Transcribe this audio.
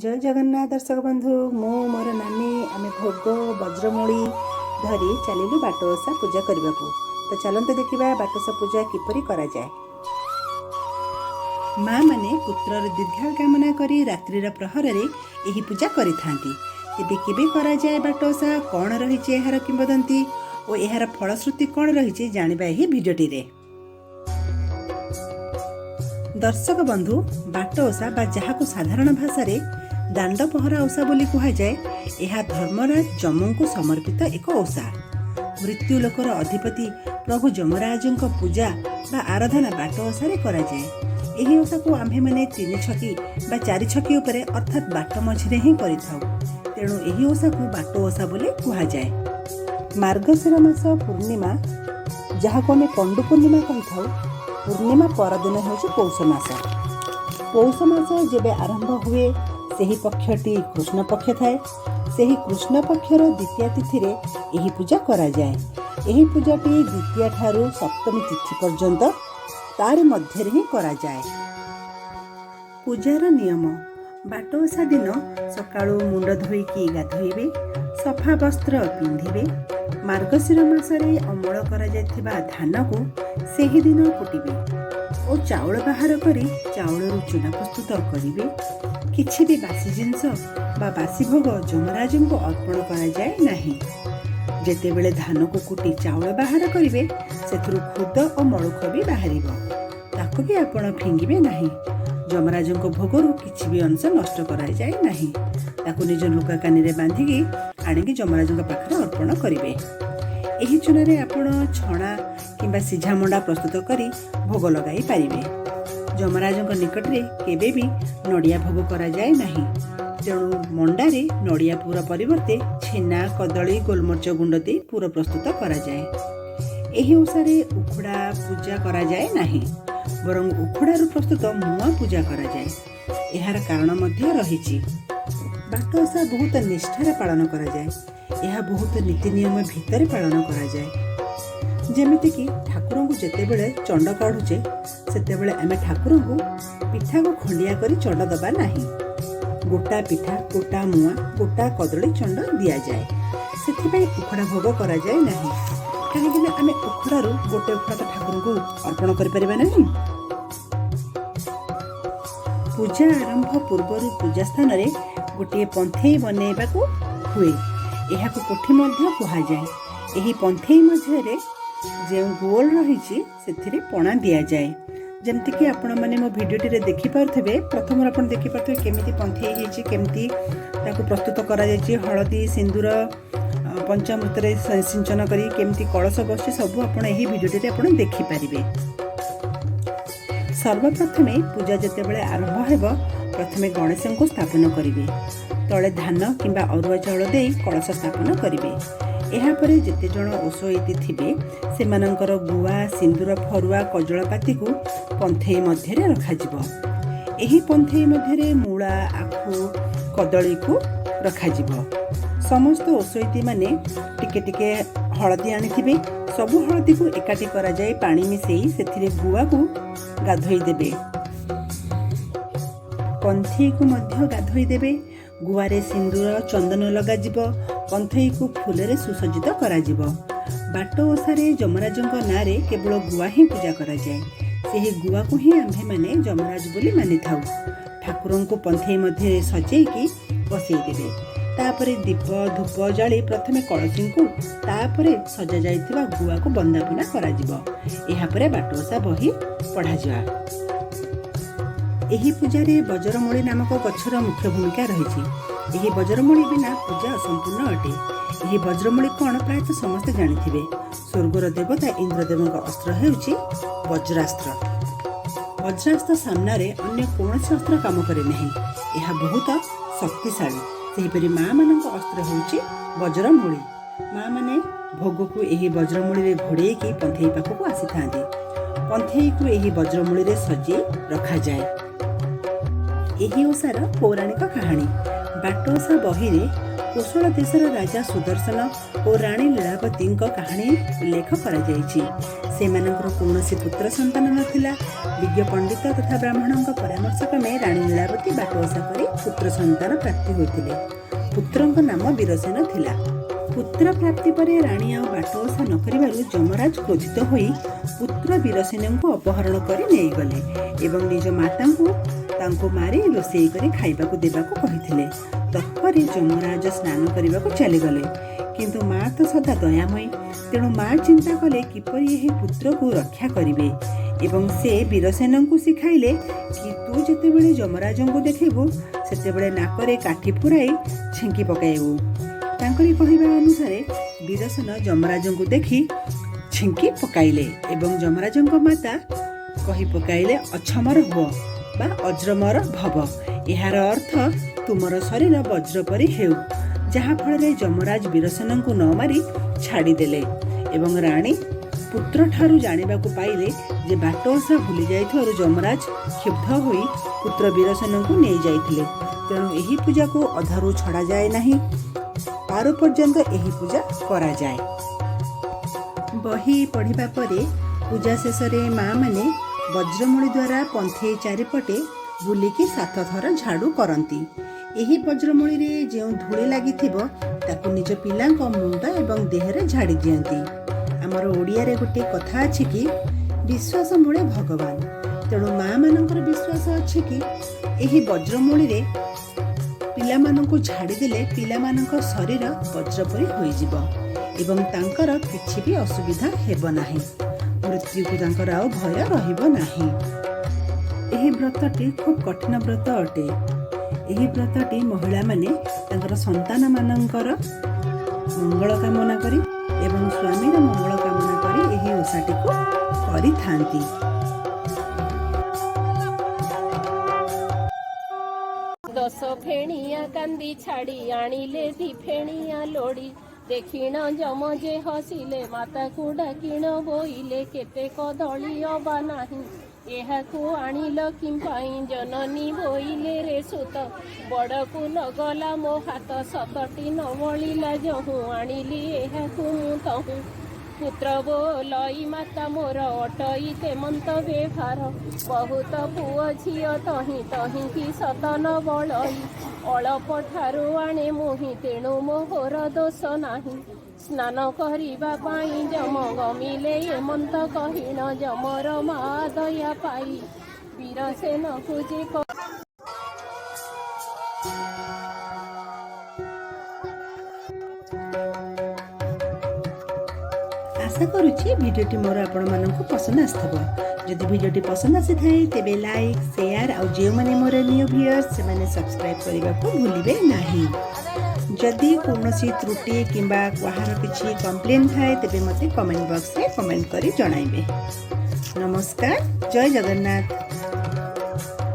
जय जगन्नाथ दर्शक बंधु मु मोर नानी आम भोग वज्रमूली धरी चलिलु बाट ओषा पूजा करने को। तो चलते देखा बाट ओषा पूजा किपरि करा जाए। माँ माने पुत्रर दीर्घ कामना करी रात्रिर प्रहर रे एही पूजा करिथांती। तेबे केबे करा जाए बाट ओषा, कौन रही यार किंवदंती और यार फलश्रुति कौन रही जानिबा एही भिडियोटी रे। दर्शक बंधु बाट ओषा बा जहाको साधारण भाषा रे दांड पहरा ओषा बोली कहा जाए, यह धर्मराज जमों को समर्पित एक ओषा। मृत्यु लोकर अधिपति प्रभु जमराजों पूजा बा आराधना बाट ओषा करा जाए। एही ओषा को आम्भे माने 3 छकी बा 4 छकी उपरे अर्थात बाट मझिरे ही करिथाउ। तेणु एही ओषा को बाट ओषा बोली कहा जाए। मार्गशीर मास पूर्णिमा जहाको आमे पंडु पूर्णिमा कहिथाउ, पूर्णिमा परदिन होछि पौष मास। पौष मास जेबे आरंभ हुए सेही पक्षटी कृष्ण पक्ष थाए। सेही कृष्ण पक्षर द्वितीय तिथि रे एही पूजा करा जाए। एही पूजाटी द्वितीय ठारू सप्तमी तिथि पर्यंत तार मध्य ही करा जाए। पूजार नियम बाट ओषा दिन सकाळु मुंड धोईकी गाधोइबे, सफा वस्त्र पिंधिबे। मार्गशीर मासरे अमल करा जायथिबा धान को सेही दिन कुटिबे और चाउल बाहर करी चाउलरू चूना प्रस्तुत करिबे। किछि भी बासी जिनस बा बासी भोग जमराजों को अर्पण करा जाए नहीं। जेतेबेले धान को कुटी चाउल बाहर करिवे सेथुरु खुद और मळुख भी बाहरिबो, ताको भी आपण फिंगिबे नहीं। जमराजों को भोगरू किछि भी अंश नष्ट करा जाए नहीं। ताको निज लुका कानी रे बांधिकी आनिकी जमराजों पाखरे अर्पण करिवे। एही चूनारे आपण छणा किंबा सिझा मंडा प्रस्तुत करी भोग लगाई पारिबे। जमराजों निकट रे केबे भी नड़िया भोग करा जाए नहीं। तेणु मंडारे नड़िया पूर परिवर्ते छेना कदली गोलमर्च गुंड दे पूर प्रस्तुत करा जाए। एही ओषारे उखुड़ा पूजा करा जाए नहीं, बरं उखुड़ारू प्रस्तुत मुआ पूजा करा जाए। एहार कारण मध्य रहिछि। बाट ओषा बहुत निष्ठार पालन करा जाए। यह बहुत नीति नियम भितर पालन करा जाए। जेमिति कि ठाकुर को जेतेबेले चंड काढुचे सेतेबेले आमे ठाकुर को पिठा को खंडिया करी चंड दबा नहीं। गोटा पिठा, गोटा मुआ, गोटा कदली चंड दिया जाए। सेथिबाई उखड़ा भोग करा जाए नहीं। काहेकि ना आमे उखड़ारू गोटे उखड़ा तो ठाकुर को अर्पण करि परिबा नहीं। पूजा आरंभ पूर्वरु पूजा स्थान रे गोटे पंथेई बनेबा को हुए। एहा को कोठी मध्य कहा जाए। एही पंथेई मध्यरे जे गोल रही पणा दि जाए। जमती कि आपण मैंने मो भिडियोटी रे देखि पारथबे, प्रथम आपण देखि पारथबे केमिति पंथेई हेछि, केमिति ताको प्रस्तुत करा जायछि। हळदी सिंदूर पंचामृत रे सिंचन करी केमिति कलश बसछि सब आपण एही भिडियोटी रे आपण देखि पारिबे। सर्वप्रथमे पूजा जेतेबेले आरंभ हेब प्रथमे गणेश को स्थापन करिवे। तले धान किंबा अरुआ चाउल दे कलश स्थापन करिवे। एहा परे जेते जण ओसोईति थिबे सेमानंकर गुआ सिंदूर फरुआ कजलपाती को पंथेई मध्य रे रखा जिवो। एही पंथेई मध्य रे मूला आखु कदली को रखा जिवो। समस्त ओसोईति माने टिके टिके हळदी आनिथिबे। सबु हळदी को एकाठी करा जाए, पानी मिसेई सेथिरे गुआ को गाधोई देबे। पंथेई को मध्य गाधोई देबे। गुआरे सिंदूर चंदन लगा जिवो। पंथेई को फूलरे सुसज्जित करा जिवो। बाट ओषारे जमराजों नारे केवल गुआ ही पूजा करा जाए। सेही गुआ को ही आम्भे माने जमराज बोली मानि थाउ। ठाकुरों को पंथेई मध्य सजेईकी बसई देबे। तापरे दीप धूप जाली प्रथमे कलसी को तापरे सजा जाइथिबा गुआ को बंदापना करा जिवो। एहा परे बाट ओषा बही पढ़ा जिवा। एही पूजारे वज्रमूली नामक गछर मुख्य भूमिका रही। एही वज्रमूली बिना पूजा असंपूर्ण अटे। एही वज्रमूली कौन प्रायतः समस्ते जानिथिबे। स्वर्गर देवता इंद्रदेवଙ୍କ अस्त्र हेउछि वज्रास्त्र। वज्रास्त्र सामने अन्य कौनसी अस्त्र काम करे नहीं। यह बहुत शक्तिशाली। सेहीपरि माँ मानक अस्त्र हेउछि वज्रमूली। माँ माने भोग को एही वज्रमूली रे घोड़ेकी पंथेई पाखକୁ आसीथांती। पंथेई को एही वज्रमूली रे सजी रखा जाए। एही ओषार पौराणिक कहानी बाट ओषा बही रे कोशल देशर राजा सुदर्शन और राणी लीलावती कहानी उल्लेख कराଯାଇଛି। सेमानଙ୍କର कौनसी पुत्र संतान नथिला। विज्ञ पंडित तथा ब्राह्मण परामर्श क्रमे राणी लीलावती बाटोसा करी पुत्र संतान प्राप्ति होइतिले। पुत्रଙ୍କ नाम वीरसेन थिला। पुत्र प्राप्ति पर राणी आ बाटोसा न करिबारु जमराज क्रोधित होई पुत्र वीरसेन को अपहरण करी नै गले एवं निज माता को तांको मारी रोषेई करी खाइबाकू देबाकू कहिथिले। तत्परे जमराज स्नान करने चली गले, किंतु माँ तो सदा दयामयी। तेणु माँ चिंता कले किपरि यह पुत्र को रक्षा करिवे एवं से वीरसेन को शिखाइले कि तू जितेबेले जमराज को देखबू सेतेबेले नाकरे काठी पुराई छेंकी पकाइबू। तांकरी कहिबा अनुसार वीरसेन जमराज को देखि छेंकी पकाइले एवं जमराज माता कहि पकाइले अछमर हो बा अज्रमर भव। यार अर्थ तुमर शरीर वज्र परि हेउ। जहा फल जमराज वीरसेन को न मारी छाड़ीदेले एवं राणी पुत्र ठारू जानिबाकू पाइले जे बाटोसा भूली जाइथारु जमराज क्षुब्ध होई पुत्र वीरसेन को नहीं जाइथिले। तेणु एही पूजा को अधारू छड़ा जाए नहीं, पार पर्यंत एही पूजा करा जाए। बही पढ़िबा परे पूजा शेष रे माँ माने वज्रमूली द्वारा पंथे चारिपटे बुलिकी 7 थर झाड़ू करती। यही वज्रमूली रे जो धूली लगी ताकू निज पिला मुंड एवं देहरे झाड़ी दियंती। आमर ओडिया रे गोटे कथा अछि कि विश्वास मूले भगवान। तेणु माँ मानकर विश्वास अछि कि यही वज्रमूली रे पिला मानकू झाड़ी देले पिला मानक शरीर वज्र परि होई जिवो एवं तांकर किछि भी असुविधा हेबो नाही। मृत्यु को तांकर आउ भय रहिबो नाही। यही व्रतटी खूब कठिन व्रत अटे। यही व्रतटी महिला माने तांकर संतान मानकर मंगल कामना करी एवं स्वामीर मंगल कामना करी यही ओषाटी को करिथांती। दस फेणिया कांदी छाड़ी आनिले दी फेणिया लोड़ी। देखिण जम जे हसिले माता को डाकिण बोइले केते कदली अबा नाही। एहाकू आनिल किंपाई जननी बोइले रे सुत। बड़ को लगला मो हाथ सतटी न बलिला जहू आनिली एहाकू मु तहू। पुत्र बोलई माता मोर अटई तेमंत बेभार। बहुत पुओ झियो तही तही कि सतन बलई। अळप ठारू आणे मोहि तेणु मोहर दोष नाही। स्नान करिबा पाई जम गमिले एमंत कहिण जमर मा दया पाई। वीरसेन कुजे आशा करुछि भिडियोटी मोर आपण मानकु पसंद आस्थबो। जदि भिडियोटी पसंद आसी थाए तेबे लाइक शेयर और जे माने मोर न्यू व्यूअर्स से माने सब्सक्राइब करबा को भूलिबे नाही। जदि कोनोसी त्रुटि किंबा कहार किछि कंप्लेन थाए तेबे मते कमेंट बॉक्स रे कमेंट करी जणाइबे। नमस्कार, जय जगन्नाथ।